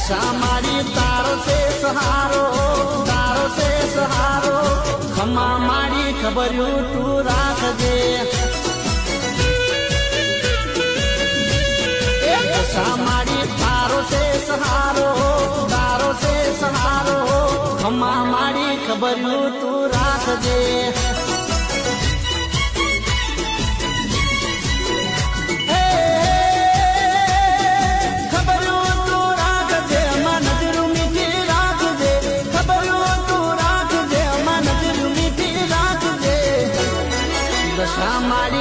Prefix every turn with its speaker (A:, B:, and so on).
A: દશા મારી તારો છે સહારો, તારો છે સહારો. ખમા મારી ખબર્યું તું રાખજે. દશા મારી તારો છે સહારો, તારો છે સહારો. ખમા મારી ખબર્યું તું રાખજે. દશા મારી